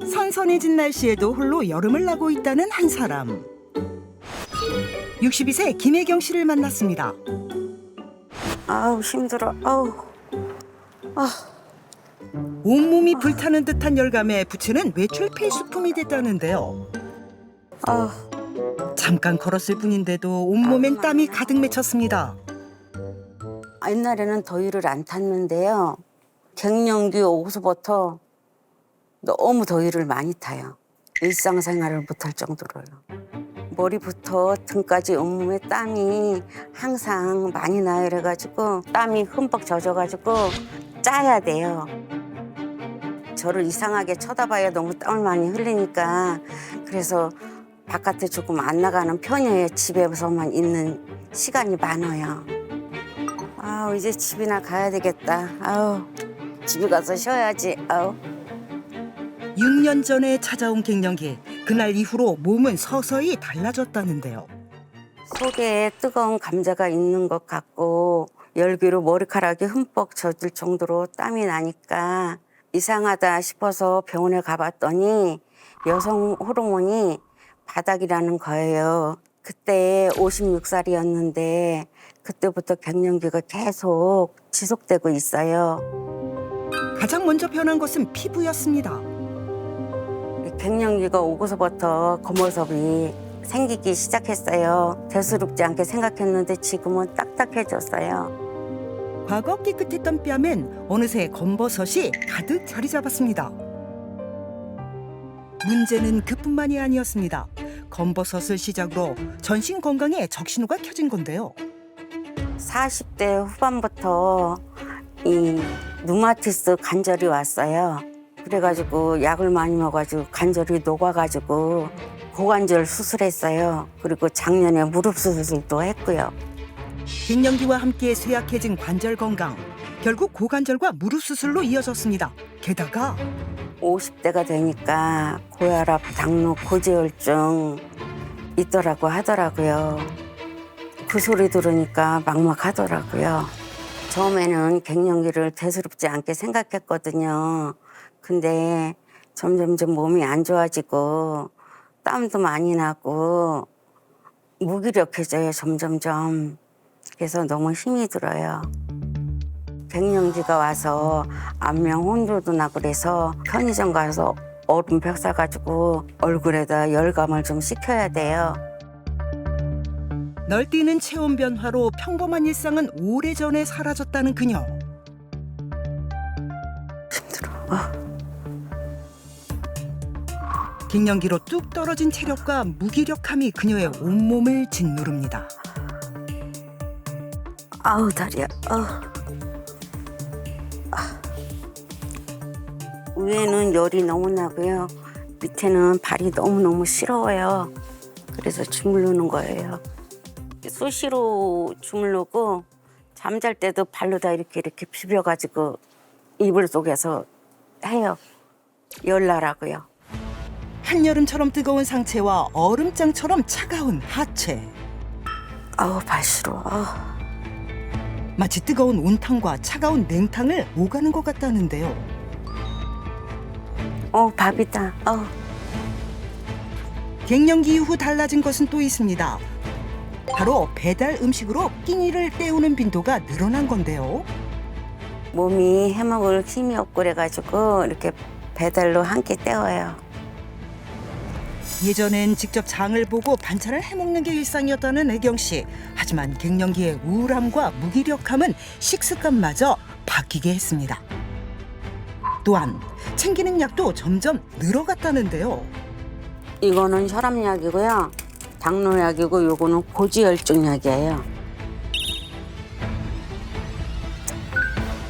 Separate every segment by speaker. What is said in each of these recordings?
Speaker 1: 선선해진 날씨에도 홀로 여름을 나고 있다는 한 사람. 62세 김혜경 씨를 만났습니다.
Speaker 2: 아우 힘들어. 아우.
Speaker 1: 온몸이 불타는 듯한 열감에 부채는 외출 필수품이 됐다는데요.
Speaker 2: 아우.
Speaker 1: 잠깐 걸었을 뿐인데도 온몸엔 땀이 가득 맺혔습니다.
Speaker 2: 옛날에는 더위를 안 탔는데요. 갱년기 오고서부터 너무 더위를 많이 타요. 일상생활을 못할 정도로요. 머리부터 등까지 온몸에 땀이 항상 많이 나요. 그래가지고 땀이 흠뻑 젖어가지고 짜야 돼요. 저를 이상하게 쳐다봐야 너무 땀을 많이 흘리니까 그래서 바깥에 조금 안 나가는 편이에요. 집에서만 있는 시간이 많아요. 아우 이제 집이나 가야 되겠다. 아우 집에 가서 쉬어야지. 아우.
Speaker 1: 6년 전에 찾아온 갱년기. 그날 이후로 몸은 서서히 달라졌다는데요.
Speaker 2: 속에 뜨거운 감자가 있는 것 같고 열기로 머리카락이 흠뻑 젖을 정도로 땀이 나니까 이상하다 싶어서 병원에 가봤더니 여성 호르몬이 바닥이라는 거예요. 그때 56살이었는데 그때부터 갱년기가 계속 지속되고 있어요.
Speaker 1: 가장 먼저 변한 것은 피부였습니다.
Speaker 2: 갱년기가 오고서부터 겉모습이 생기기 시작했어요. 대수롭지 않게 생각했는데 지금은 딱딱해졌어요.
Speaker 1: 과거 깨끗했던 뺨엔 어느새 검버섯이 가득 자리 잡았습니다. 문제는 그뿐만이 아니었습니다. 검버섯을 시작으로 전신 건강에 적신호가 켜진 건데요.
Speaker 2: 40대 후반부터 이 류마티스 관절이 왔어요. 그래가지고 약을 많이 먹어가지고 관절이 녹아가지고 고관절 수술했어요. 그리고 작년에 무릎 수술도 했고요.
Speaker 1: 갱년기와 함께 쇠약해진 관절 건강. 결국 고관절과 무릎 수술로 이어졌습니다. 게다가
Speaker 2: 50대가 되니까 고혈압, 당뇨, 고지혈증 있더라고 하더라고요. 그 소리 들으니까 막막하더라고요. 처음에는 갱년기를 대수롭지 않게 생각했거든요. 근데 점점점 몸이 안 좋아지고 땀도 많이 나고 무기력해져요, 점점점. 그래서 너무 힘이 들어요. 갱년기가 와서 안면 혼조도 나고 그래서 편의점 가서 얼음 벽 사가지고 얼굴에다 열감을 좀 식혀야 돼요.
Speaker 1: 널뛰는 체온 변화로 평범한 일상은 오래전에 사라졌다는 그녀.
Speaker 2: 힘들어.
Speaker 1: 갱년기로 뚝 떨어진 체력과 무기력함이 그녀의 온몸을 짓누릅니다.
Speaker 2: 아우 다리야. 위에는 열이 너무 나고요. 밑에는 발이 너무너무 시려워요. 그래서 주무르는 거예요. 수시로 주무르고 잠잘 때도 발로다 이렇게 비벼가지고 이불 속에서 해요. 열 나라고요.
Speaker 1: 한여름처럼 뜨거운 상체와 얼음장처럼 차가운 하체.
Speaker 2: 아우 발 시려.
Speaker 1: 마치 뜨거운 온탕과 차가운 냉탕을 오가는 것 같다는데요.
Speaker 2: 밥이다.
Speaker 1: 갱년기 이후 달라진 것은 또 있습니다. 바로 배달 음식으로 끼니를 때우는 빈도가 늘어난 건데요.
Speaker 2: 몸이 해먹을 힘이 없고 그래가지고 이렇게 배달로 한 끼 때워요.
Speaker 1: 예전엔 직접 장을 보고 반찬을 해먹는 게 일상이었다는 애경 씨. 하지만 갱년기의 우울함과 무기력함은 식습관마저 바뀌게 했습니다. 또한 챙기는 약도 점점 늘어갔다는데요.
Speaker 2: 이거는 혈압약이고요. 당뇨약이고 요거는 고지혈증약이에요.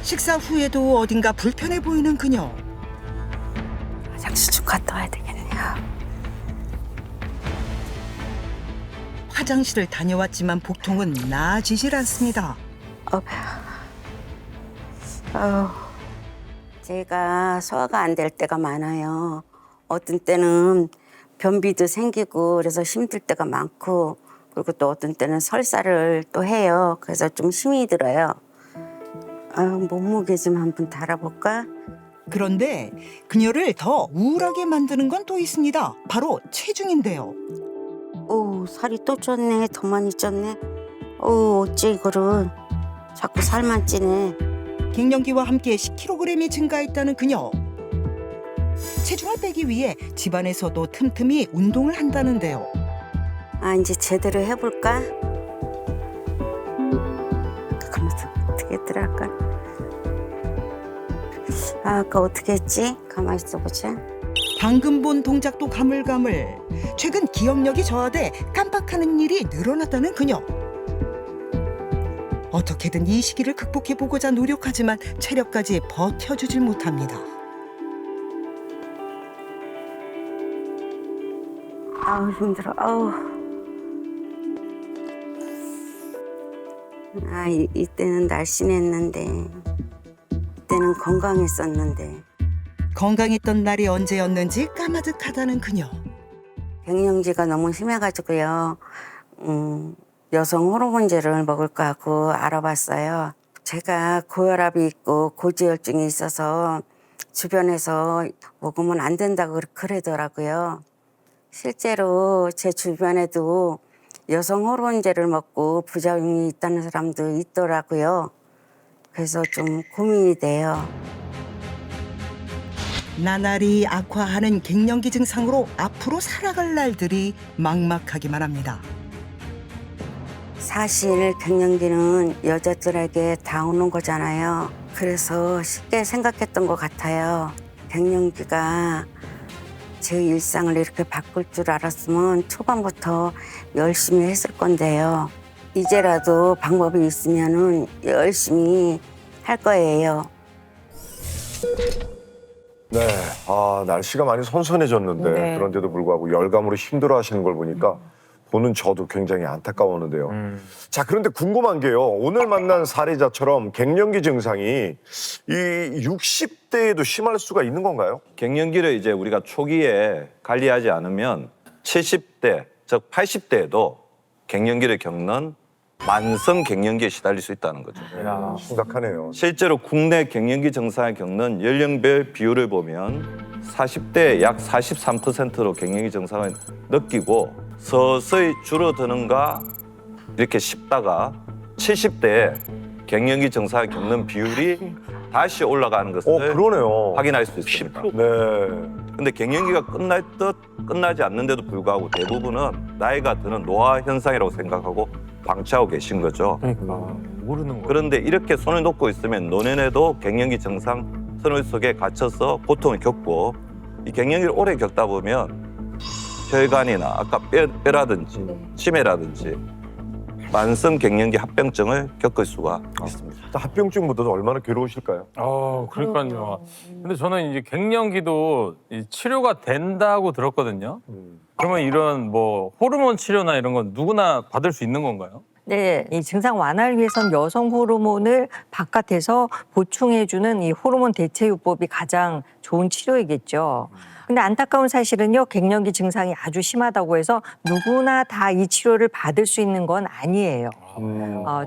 Speaker 1: 식사 후에도 어딘가 불편해 보이는 그녀.
Speaker 2: 화장실 좀 갔다 와야 되겠네요.
Speaker 1: 화장실을 다녀왔지만 복통은 나아지질 않습니다.
Speaker 2: 제가 소화가 안 될 때가 많아요. 어떤 때는 변비도 생기고 그래서 힘들 때가 많고 그리고 또 어떤 때는 설사를 또 해요. 그래서 좀 힘이 들어요. 몸무게 좀 한번 달아볼까?
Speaker 1: 그런데 그녀를 더 우울하게 만드는 건 또 있습니다. 바로 체중인데요.
Speaker 2: 살이 또 쪘네. 더 많이 쪘네. 어째 이거를. 자꾸 살만 찌네.
Speaker 1: 갱년기와 함께 10kg이 증가했다는 그녀. 체중을 빼기 위해 집안에서도 틈틈이 운동을 한다는데요.
Speaker 2: 이제 제대로 해볼까? 가만있어. 어떻게 했더라 아까? 아까 어떻게 했지? 가만히 있어보자.
Speaker 1: 방금 본 동작도 가물가물. 최근 기억력이 저하돼 깜빡하는 일이 늘어났다는 그녀. 어떻게든 이 시기를 극복해보고자 노력하지만 체력까지 버텨주질 못합니다.
Speaker 2: 힘들어. 이때는 날씬했는데, 이때는 건강했었는데.
Speaker 1: 건강했던 날이 언제였는지 까마득하다는 그녀.
Speaker 2: 갱년기가 너무 심해가지고요. 여성 호르몬제를 먹을까 하고 알아봤어요. 제가 고혈압이 있고 고지혈증이 있어서 주변에서 먹으면 안 된다고 그러더라고요. 실제로 제 주변에도 여성 호르몬제를 먹고 부작용이 있다는 사람도 있더라고요. 그래서 좀 고민이 돼요.
Speaker 1: 나날이 악화하는 갱년기 증상으로 앞으로 살아갈 날들이 막막하기만 합니다.
Speaker 2: 사실 갱년기는 여자들에게 다 오는 거잖아요. 그래서 쉽게 생각했던 것 같아요. 갱년기가 제 일상을 이렇게 바꿀 줄 알았으면 초반부터 열심히 했을 건데요. 이제라도 방법이 있으면은 열심히 할 거예요.
Speaker 3: 네, 날씨가 많이 선선해졌는데
Speaker 4: 네.
Speaker 3: 그런데도 불구하고 열감으로 힘들어하시는 걸 보니까 보는 저도 굉장히 안타까웠는데요. 자, 그런데 궁금한 게요. 오늘 만난 사례자처럼 갱년기 증상이 이 60대에도 심할 수가 있는 건가요?
Speaker 5: 갱년기를 이제 우리가 초기에 관리하지 않으면 70대, 즉 80대에도 갱년기를 겪는 만성 갱년기에 시달릴 수 있다는 거죠.
Speaker 3: 야, 심각하네요.
Speaker 5: 실제로 국내 갱년기 증상을 겪는 연령별 비율을 보면 40대 약 43%로 갱년기 증상을 느끼고 서서히 줄어드는가 이렇게 싶다가 70대에 갱년기 증상을 겪는 비율이 다시 올라가는 것을
Speaker 3: 그러네요.
Speaker 5: 확인할 수 있습니다.
Speaker 3: 네.
Speaker 5: 근데 갱년기가 끝날 듯 끝나지 않는데도 불구하고 대부분은 나이가 드는 노화 현상이라고 생각하고 방치하고 계신 거죠.
Speaker 4: 그러니까 모르는 거예요.
Speaker 5: 그런데 이렇게 손을 놓고 있으면 노년에도 갱년기 증상 터널 속에 갇혀서 고통을 겪고 이 갱년기를 오래 겪다 보면 혈관이나 아까 뼈라든지 치매라든지 만성 갱년기 합병증을 겪을 수가 있습니다.
Speaker 3: 합병증보다도 얼마나 괴로우실까요?
Speaker 4: 그러니까요. 근데 저는 이제 갱년기도 이 치료가 된다고 들었거든요. 그러면 이런 뭐 호르몬 치료나 이런 건 누구나 받을 수 있는 건가요?
Speaker 6: 네, 이 증상 완화를 위해선 여성 호르몬을 바깥에서 보충해주는 이 호르몬 대체요법이 가장 좋은 치료이겠죠. 근데 안타까운 사실은요, 갱년기 증상이 아주 심하다고 해서 누구나 다 이 치료를 받을 수 있는 건 아니에요.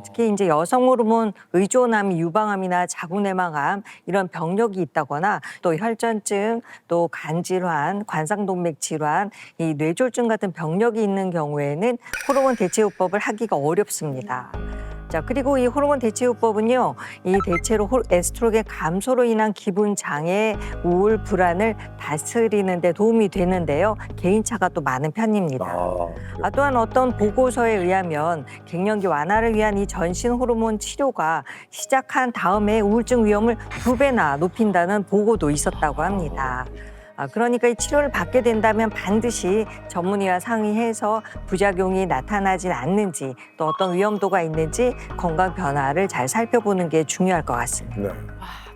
Speaker 6: 특히 이제 여성 호르몬 의존암, 유방암이나 자궁내막암 이런 병력이 있다거나 또 혈전증, 또 간질환, 관상동맥 질환, 이 뇌졸중 같은 병력이 있는 경우에는 호르몬 대체요법을 하기가 어렵습니다. 자, 그리고 이 호르몬 대체요법은요, 이 대체로 에스트로겐 감소로 인한 기분 장애, 우울, 불안을 다스리는 데 도움이 되는데요. 개인차가 또 많은 편입니다. 또한 어떤 보고서에 의하면 갱년기 완화를 위한 이 전신 호르몬 치료가 시작한 다음에 우울증 위험을 2배나 높인다는 보고도 있었다고 합니다. 그러니까 이 치료를 받게 된다면 반드시 전문의와 상의해서 부작용이 나타나진 않는지 또 어떤 위험도가 있는지 건강 변화를 잘 살펴보는 게 중요할 것 같습니다.
Speaker 3: 네.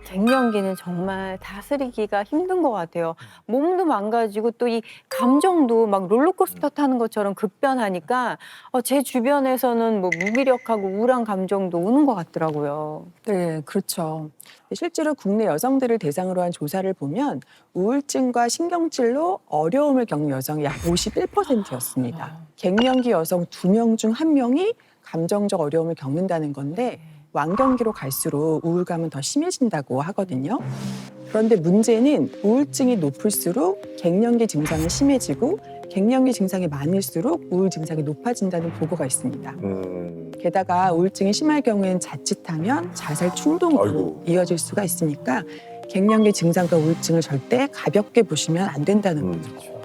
Speaker 7: 갱년기는 정말 다스리기가 힘든 것 같아요. 몸도 망가지고 또 이 감정도 막 롤러코스터 타는 것처럼 급변하니까 제 주변에서는 뭐 무기력하고 우울한 감정도 오는 것 같더라고요.
Speaker 8: 네, 그렇죠. 실제로 국내 여성들을 대상으로 한 조사를 보면 우울증과 신경질로 어려움을 겪는 여성이 약 51%였습니다. 갱년기 여성 2명 중 1명이 감정적 어려움을 겪는다는 건데 완경기로 갈수록 우울감은 더 심해진다고 하거든요. 그런데 문제는 우울증이 높을수록 갱년기 증상이 심해지고 갱년기 증상이 많을수록 우울 증상이 높아진다는 보고가 있습니다. 게다가 우울증이 심할 경우에는 자칫하면 자살 충동으로
Speaker 3: 아이고.
Speaker 8: 이어질 수가 있으니까 갱년기 증상과 우울증을 절대 가볍게 보시면 안 된다는 거죠.